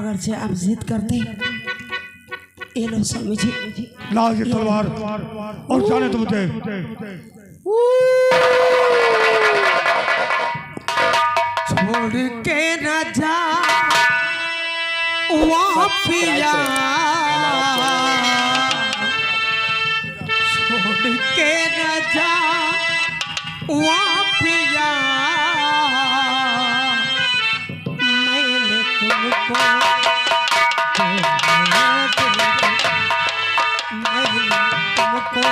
अगर से आप जिद करते ये लो स्वामी जी, लाओ ये तलवार और जाने तो मुझे। छोड़ के न जा वहाँ पिया, छोड़ के न जा वहाँ पिया, मैंने तुमको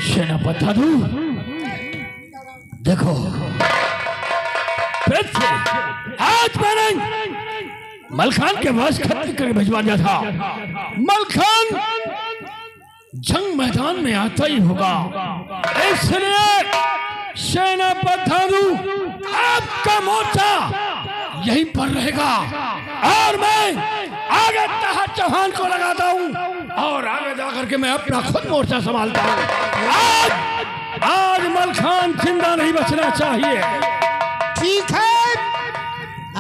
सेनापति देखो आज मैंने मलखान के पास खत करके भिजवा दिया था। मलखान जंग मैदान में आता ही होगा, इसलिए सेनापति आपका मोर्चा यहीं पर रहेगा और मैं आगे तहा चौहान को लगाता हूँ और आगे जाकर के मैं अपना खुद मोर्चा संभालता हूँ। आज मलखान जिंदा नहीं बचना चाहिए। ठीक है,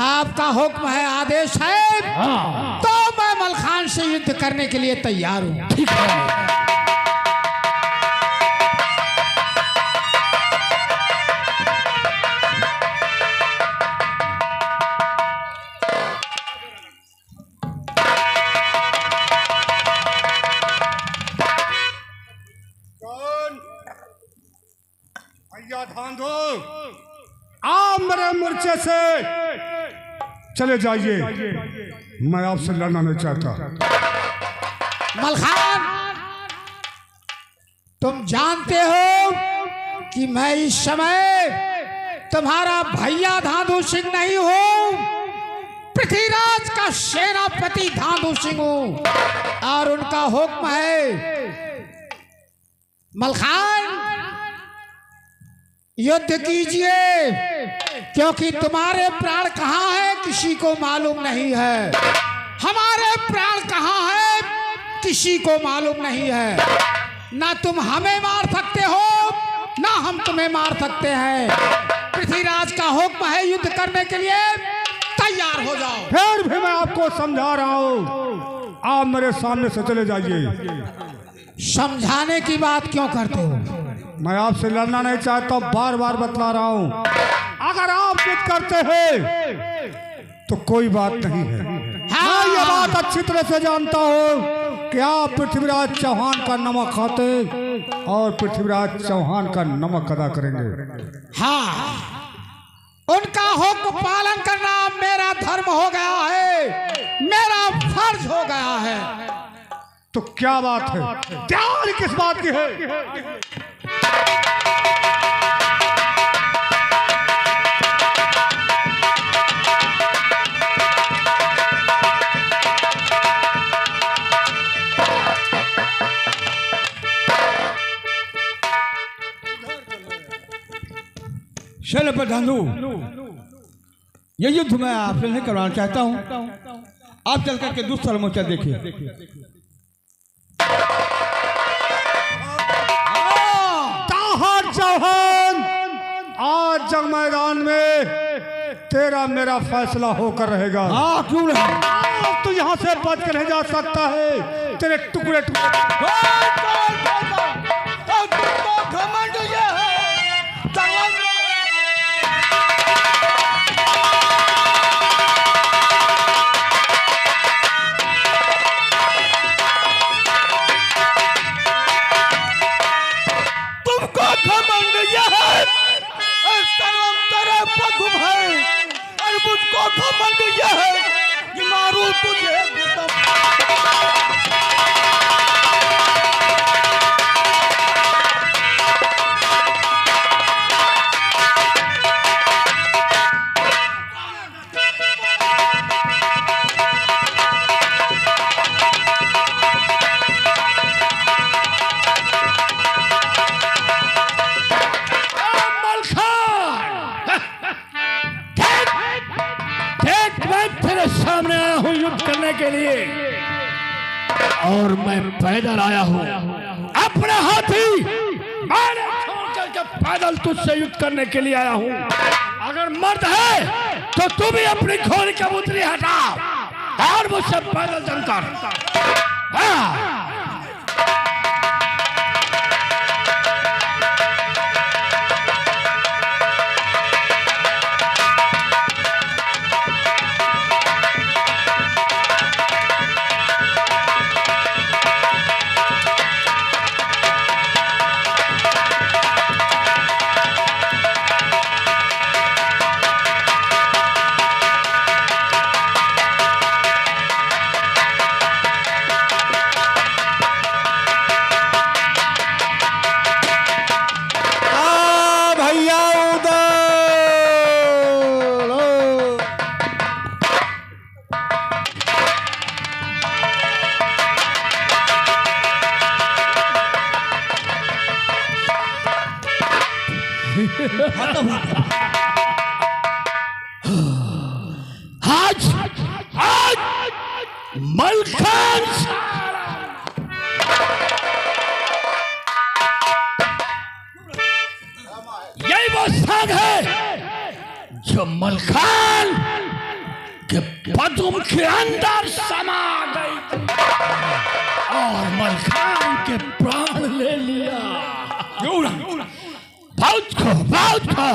आपका हुक्म है, आदेश है। हाँ। तो मैं मलखान से युद्ध करने के लिए तैयार हूँ। ठीक है। ध्यान दो, आप मेरे मोर्चे से चले जाइए, मैं आपसे लड़ना नहीं चाहता। मलखान, तुम जानते हो कि मैं इस समय तुम्हारा भैया धांधू सिंह नहीं हूँ, पृथ्वीराज का सेनापति धांधू सिंह हूँ और उनका हुक्म है। मलखान, युद्ध कीजिए, क्योंकि तुम्हारे प्राण कहाँ है किसी को मालूम नहीं है, हमारे प्राण कहाँ है किसी को मालूम नहीं है। ना तुम हमें मार सकते हो ना हम तुम्हें मार सकते हैं। पृथ्वीराज का हुक्म है, युद्ध करने के लिए तैयार हो जाओ। फिर भी मैं आपको समझा रहा हूँ, आप मेरे सामने से चले जाइए। समझाने की बात क्यों करते हो? मैं आपसे लड़ना नहीं चाहता, बार बार बतला रहा हूँ। अगर आप जिद करते हैं तो कोई बात नहीं है। हाँ, मैं ये बात अच्छी तरह से जानता हूँ कि आप पृथ्वीराज चौहान का नमक खाते और पृथ्वीराज चौहान का नमक अदा करेंगे। हाँ, उनका हुक्म पालन करना मेरा धर्म हो गया है। तो क्या बात है? तैयारी किस बात की है? शैल प्रधानु, ये युद्ध मैं आपसे नहीं करवाना चाहता हूँ। आप चल करके दूसरा मोर्चा देखिए। ताहर चौहान, आज जंग मैदान में तेरा मेरा फैसला होकर रहेगा। हाँ, क्यों नहीं? आज तो यहाँ से बच कर नहीं जा सकता है। तेरे टुकड़े मुझको घमंड यह है कि मारूं तुझे। सामने आया हूं युद्ध करने के लिए, और मैं पैदल आया हूं। अपने हाथी मैंने छोड़ करके पैदल तुझसे युद्ध करने के लिए आया हूं। अगर मर्द है तो तू भी अपनी घोड़ी का मुद्री हटा और मुझसे पैदल जंग कर। आज मलखान यही वो संग है जो मलखान के पदुम के अंदर समा गई और मलखान के प्राण ले लिया। बहुत खो।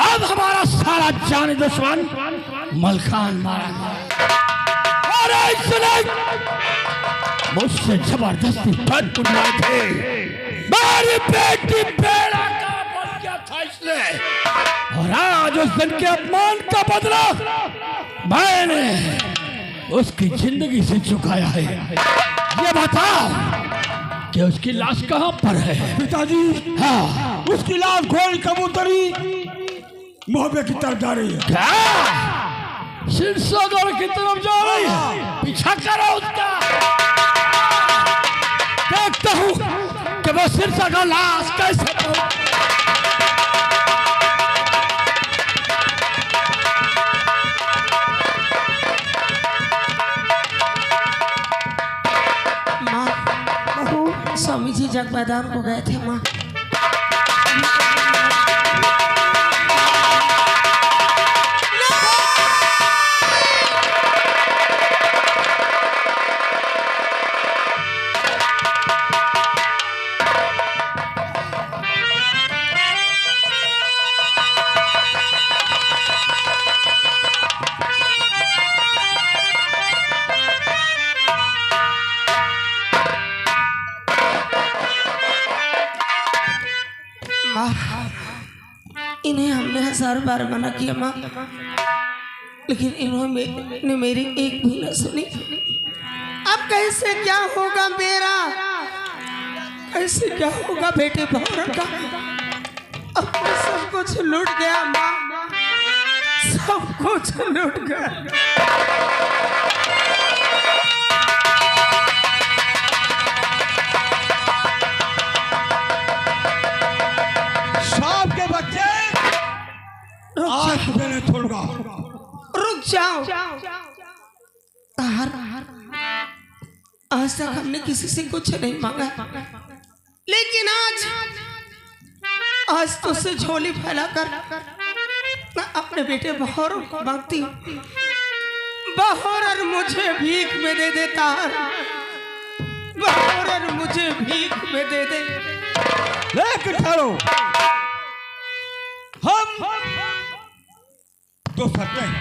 अब हमारा सारा जानी दुश्मन मलखान मारा गया। और इसने मुझसे जबरदस्ती पद बुलाए थे। मेरी बेटी बेड़ा का बन गया था इसलिए, और आज उस दिन के अपमान का बदला मैंने उसकी जिंदगी से चुकाया है। ये बताओ कि उसकी लाश कहाँ पर है? पिताजी, हाँ, उसकी लाश घोड़ी कबूतरी मोहब्बे की तरफ जा रही है। क्या सिरसागर की तरफ जा रही है? पीछा करो उसका। देखता हूँ कि वो सिरसागर लाश कैसे स्वामी जी जग मैदान को गए थे माँ। इन्हें हमने 1000 बार मना किया माँ, लेकिन इन्होंने मेरी एक भी न सुनी। अब कैसे क्या होगा मेरा, कैसे क्या होगा बेटे भौरा का। अब तो सब कुछ लूट गया माँ, सब कुछ लूट गया। सांप के बच्चे आज तुझे नहीं छोड़ूंगा। रुक जाओ तार, आज तक हमने किसी से कुछ नहीं मांगा, लेकिन आज तो से झोली फैलाकर मैं अपने बेटे बहौर को मांगती हूँ। बहौर मुझे भीख में दे दे तार, बहौर मुझे भीख में दे दे। लेकिन ठहरो, हम दो शर्तें हैं।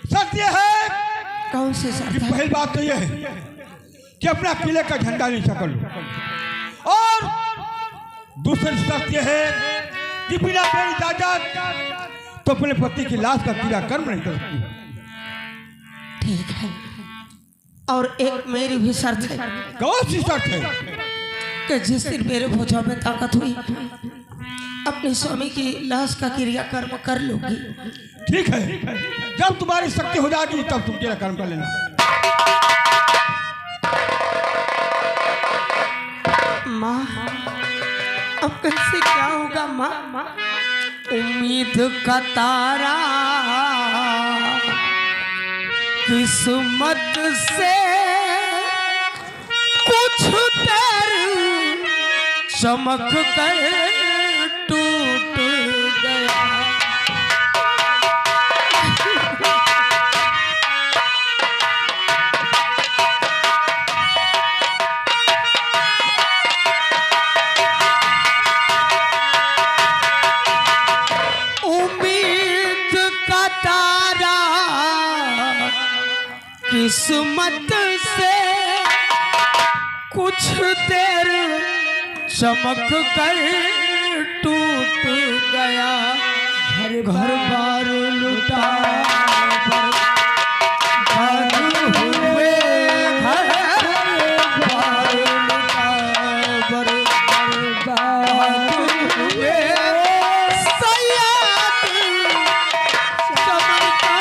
शर्त यह है, कौन से सर? पहली बात तो यह है कि अपना किले का झंडा नीचा कर लो, और दूसरी शर्त यह है कि बिना मेरी इजाजत तो अपने पति की लाश का क्रियाकर्म नहीं कर सकती। ठीक है, और एक मेरी भी शर्त है। कौन सी शर्त है? कि जिस दिन मेरे भुजा में ताकत हुई अपने स्वामी की लाश का क्रियाकर्म कर लूंगी। ठीक है, जब तुम्हारी शक्ति हो जाएगी तब तुम क्रियाकर्म कर लेना। माँ अब कैसे क्या होगा माँ? उम्मीद का तारा किस्मत से कुछ देर चमक कर टूट गया। उम्मीद का तारा किस्मत से कुछ देर चमक कर टूट गया। घर बार लुटा हुए, घर बार लुटा बर्बाद हुए। सयाद चमका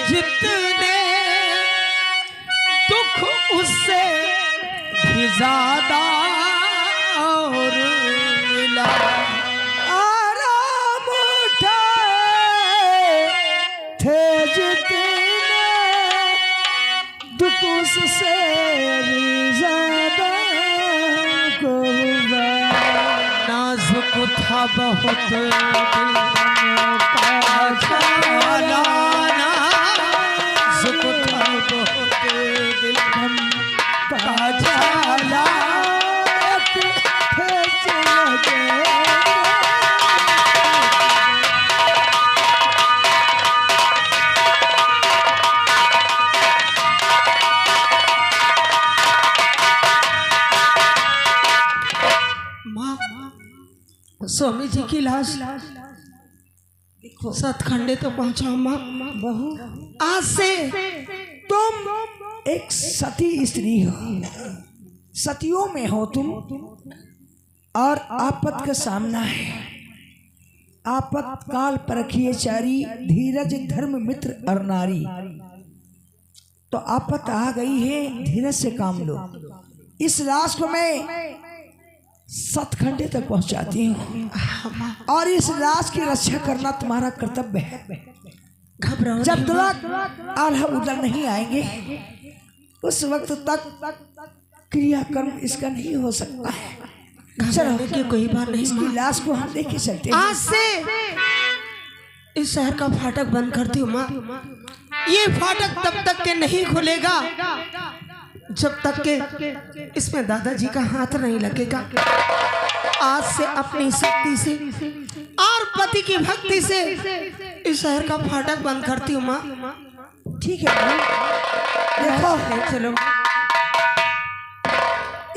जितने दुख उससे भी ज्यादा और मिला। आराम उठाए थे जितने दुख उससे भी ज्यादा को हुआ। नाजुक था बहुत दिल का झाला, स्वामी जी की लाश सतखंडे तो पहुंचा माँ। बहू आज से तुम एक सती स्त्री हो, सतियों में हो तुम, और आपत का सामना है। आपत काल परखिए चारी, धीरज धर्म मित्र और नारी। तो आपत आ गई है, धीरज से काम लो। इस लाश को मैं सतखंडे तक पहुंचाती हूँ, और इस लाश की रक्षा करना तुम्हारा कर्तव्य है। घबराओ जब तक आल्हा उधर नहीं आएंगे उस वक्त तक क्रियाकर्म इसका नहीं हो सकता है। चलो की कोई बात नहीं, इसकी लाश को हम लेके चलते हैं। आज से इस शहर का फाटक बंद करती हूँ माँ। ये फाटक तब तक के नहीं खुलेगा जब तक के इसमें दादाजी का हाथ नहीं लगेगा। आज से अपनी शक्ति से और पति की भक्ति से इस शहर का फाटक बंद करती हूँ माँ। ठीक है बहू। देखो ले चलो।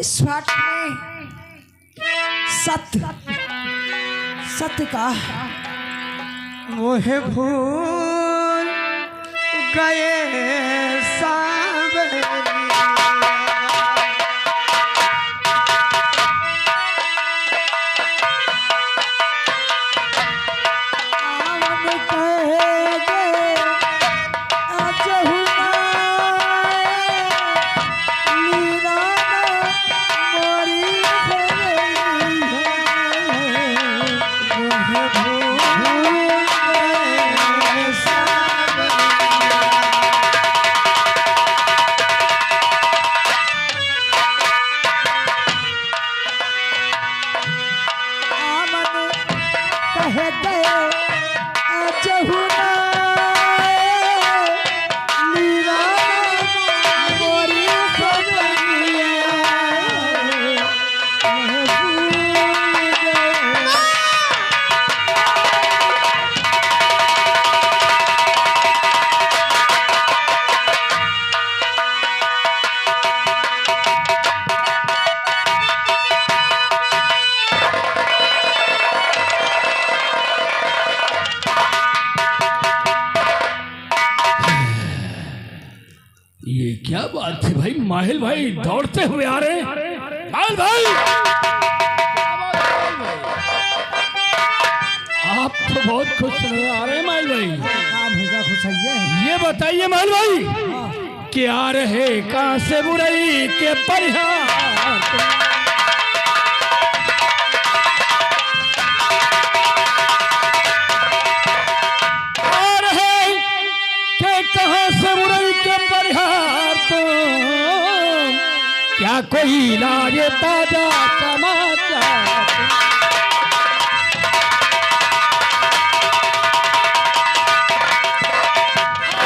इस फाटक में सत्य सत्य का मोहे भूल गए सावरिया। ये क्या बात है भाई, माहिल भाई दौड़ते हुए आ रहे हैं। माहिल भाई, आप तो बहुत खुश नजर आ रहे हैं माहिल भाई। काम होगा खुश है। ये बताइए माहिल भाई कि आ रहे कहाँ से बुराई के परिहार? कहाँ से बुराई के परिहार तो क्या कोई लाए ताजा समाचार?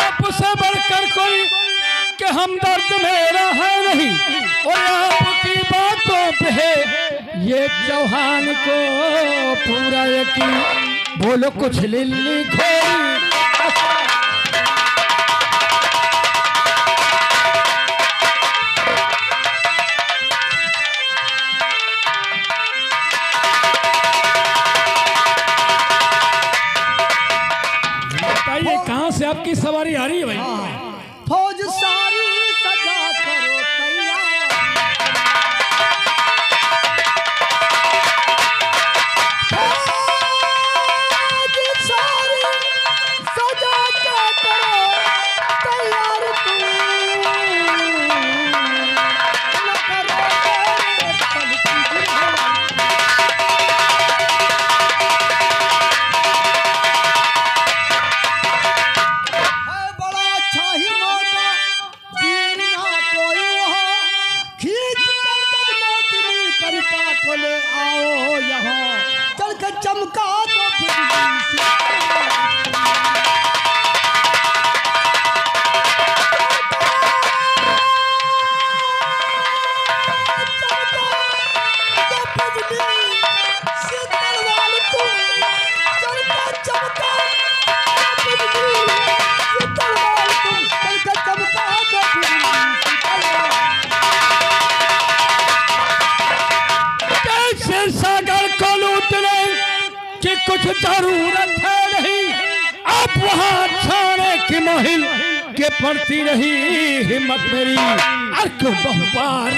आपसे बढ़कर कोई के हमदर्द मेरा है नहीं, और आपकी बातों पे है ये चौहान को पूरा यकीन। बोलो कुछ लिल्ली खोरी से आपकी सवारी आ रही है भाई? फौज सारी सजा करो तैयार। फौज सारी सजा के करो तैयार। तुम न करो पल की गिरफ्तार। ले आओ यहाँ चल के चमका दो कि कुछ जरूरत है नहीं। अब वहाँ छाने की महिल के पड़ती रही हिम्मत मेरी। अर्क बहुबार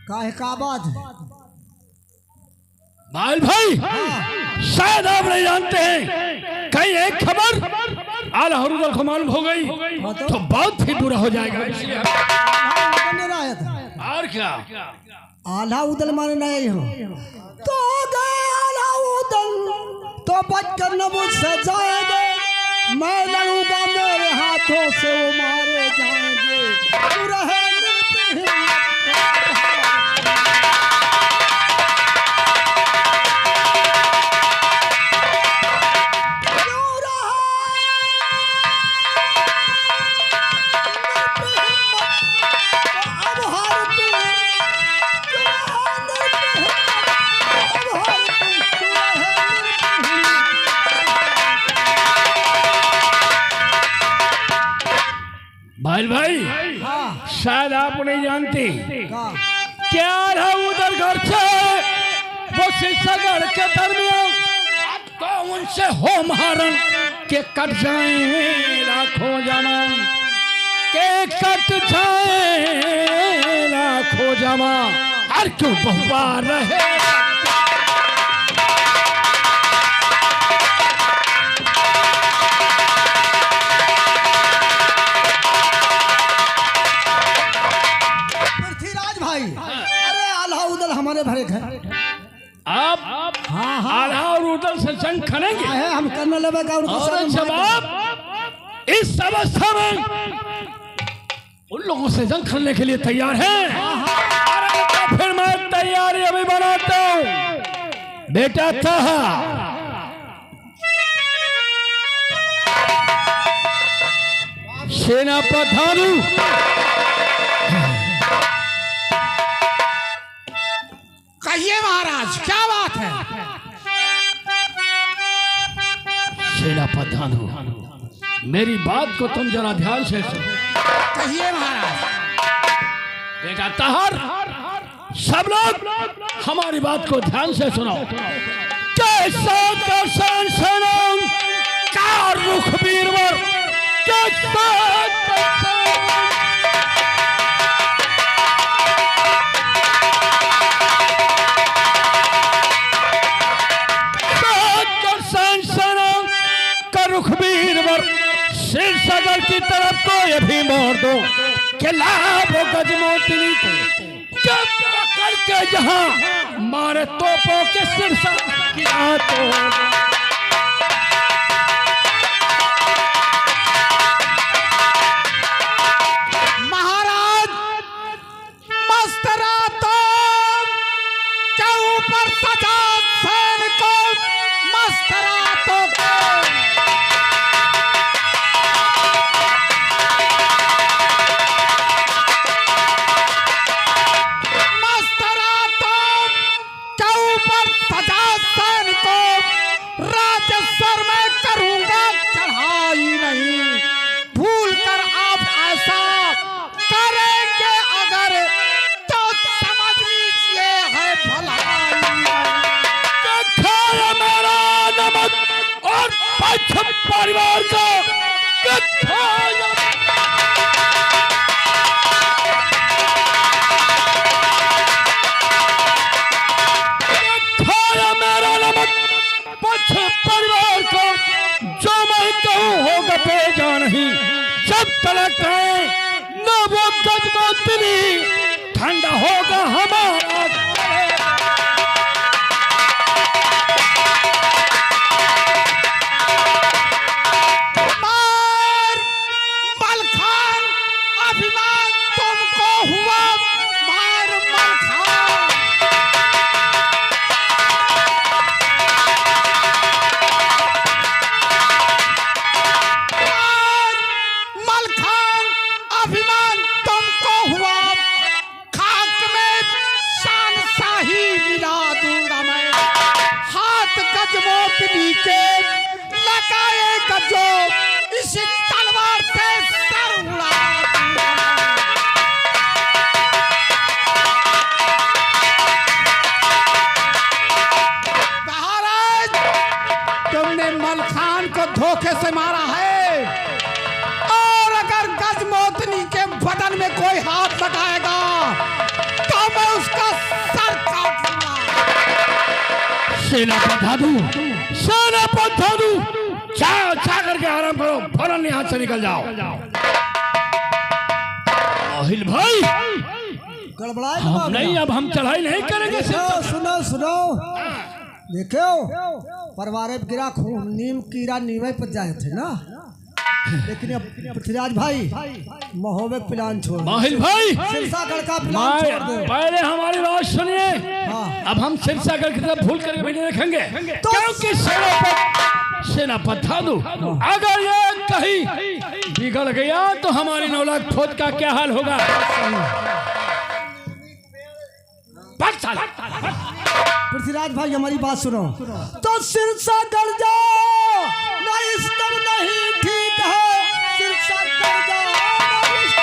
काहे का बात? माल भाई, शायद आप नहीं जानते हैं, कहीं एक खबर आला हरुदल को मालूम हो गई तो बहुत ही बुरा हो जाएगा। और क्या आला उदल माने नहीं हो तो गए आला उदल तो बचकर न मुझसे जाएंगे। मैं लड़ूंगा मेरे हाथों से वो मारे जाएंगे। तू रहे माहिल भाई, शायद आप नहीं जानती क्या रहा उधर घर से वो शीशगढ़ के दरमियान तो उनसे हो महारण के कट जाए लाखों जमा, के कट जाए लाखों जमा, हर क्यों बहुबा रहे। पृथ्वीराज भाई, अरे आल्हा उदल हमारे भरे घर, आप आल्हा और उदल से जंग करेंगे? हम करने लगेगा और जब आप इस अवस्था में उन लोगों से जंग करने के लिए तैयार हैं, तो फिर मैं तैयारी अभी बनाता हूं। बेटा था सेना प्रधानु, कहिए महाराज क्या बात है? सेना प्रधानु, मेरी बात को तुम जरा ध्यान से सुनो। कहिए महाराज। बेटा तहर, सब लोग हमारी बात को ध्यान से सुनो। कैसा दर्शन सनम का रुख बीरवर, कैसा दर्शन सनम का रुख बीरवर, शीर्षगढ़ की तरफ को ये भी मोड़ दो कि लाभ गजमोतनी को जब पकड़ के जहां मारे तोपों के शीर्षक गिरा तो महाराज मस्तरा तो के ऊपर सजा सैन को, मस्तरा तो राजेश्वर में करूंगा चढ़ाई नहीं, भूल कर आप ऐसा करेंगे अगर तो समझ लीजिए है भलाई। खाया मेरा नमक और पश्चिम परिवार का खाया मेरा नमक परिवार को, जो मैं कहूँ होगा बेजा नहीं। जब तक है न वो गजमोतनी ठंडा होगा हमारा। मलखान अभिमान तुमको हुआ, मार मलखान। मलखान अभिमान तुमको हुआ, खाक में शान शाही मिला दूंगा मैं। हाथ गजमोतनी के लगाए गजो, इस तलवार से सर उड़ा दूंगा मैं। महाराज, तुमने मलखान को धोखे से मारा है, और अगर गजमोतनी के बदन में कोई हाथ लगाएगा तो मैं उसका सर काट दूंगा। सेना प्रधानु, सेना प्रधानु, जाओ जा करके आराम करो, फौरन यहाँ से निकल जाओ। माहिल भाई, गड़बड़ाए हम नहीं, अब हम चढ़ाई नहीं करेंगे। सुनो सुनो, देखो परवारे पे गिरा खून, नीम कीड़ा नीवे पर जाए थे ना, लेकिन अब पृथ्वीराज भाई महोबे प्लान छोड़, माहिल भाई, सिरसागढ़ का प्लान छोड़ दो। पहले हमारी बात सुनिए। अब हम सिरसागढ़ की तरफ भूल करके भी नहीं रखेंगे, क्योंकि सेना प्रधानु अगर ये कहीं बिगड़ गया तो हमारी 9 लाख फौज का क्या हाल होगा। पृथ्वीराज भाई हमारी बात सुनो, तो सिरसागढ़ जाओ, नहीं इस दम नहीं ठीक है, सिरसागढ़ जाओ।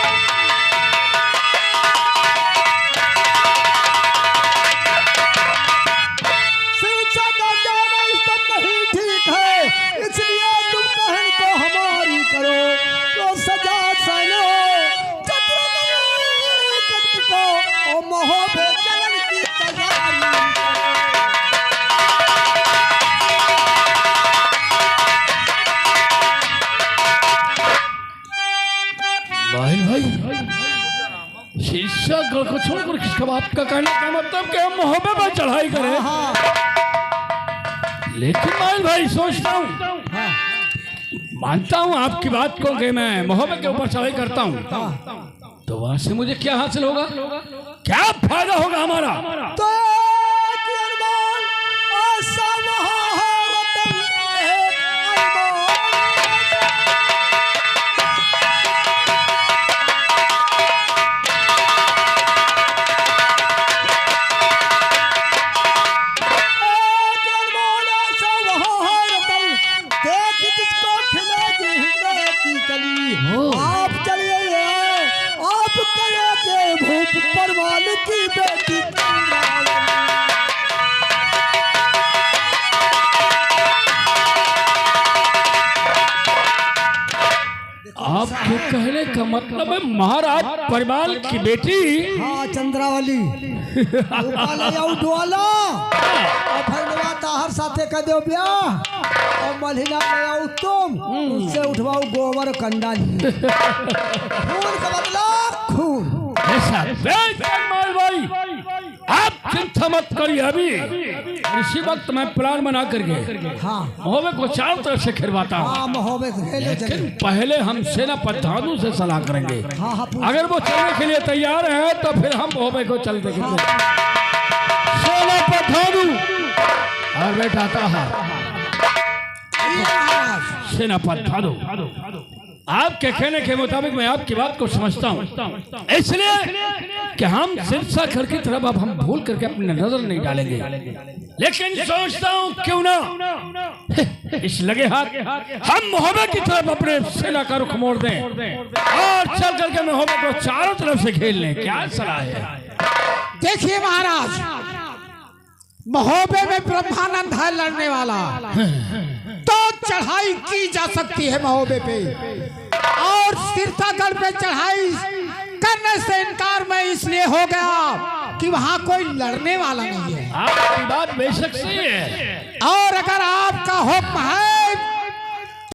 दल को छोड़कर किसका बाप का कहने का मतलब कि हम मोहब्बत पर चढ़ाई करें। लेकिन माइल भाई सोचता हूँ, मानता हूँ आपकी बात को कि मैं मोहब्बत के ऊपर चढ़ाई करता हूँ, तो वहां से मुझे क्या हासिल होगा, क्या फायदा होगा हमारा? तो आप चलिए, आप करेंगे भूप परवान की बेटी। आपके कहने का मतलब है महाराज परिवार की बेटी? हाँ चंद्रावली डोला और भैरवा ताहर साथे कर दो ब्याह और महीना ले आओ तुम, उससे उठवाओ गोबर कंडा खून का बदला खून। ऐसा माल भाई आप चिंता मत करिए, अभी इसी वक्त मैं प्लान बना करके हाँ मोहब्बत को चारों तरफ से खिलवाता हूँ। हाँ मोहब्बत लेकिन पहले हम सेना प्रधानों से सलाह करेंगे। हाँ हाँ अगर वो चलने के लिए तैयार है तो फिर हम मोहब्बत को चल देंगे। सेना प्रधानों और बेटा ताहा, सेना प्रधानों, आपके कहने के मुताबिक मैं आपकी बात को समझता हूँ, इसलिए कि हम सिरसा घर की तरफ अब हम भूल करके अपनी नजर नहीं डालेंगे। लेकिन सोचता हूँ क्यों ना इस लगे हाथ हम मोहब्बत की तरफ अपने सेना का रुख मोड़ दें और चल करके मोहब्बत को चारों तरफ से खेल लें। क्या सलाह है? देखिए महाराज, महोबे में ब्रह्मानंद है लड़ने वाला, तो चढ़ाई की जा सकती है महोबे पे, और सिरसागढ़ पे चढ़ाई करने से इनकार मैं इसलिए हो गया कि वहां कोई लड़ने वाला नहीं है। आपकी बात बेशक सही है, और अगर आपका हुक्म है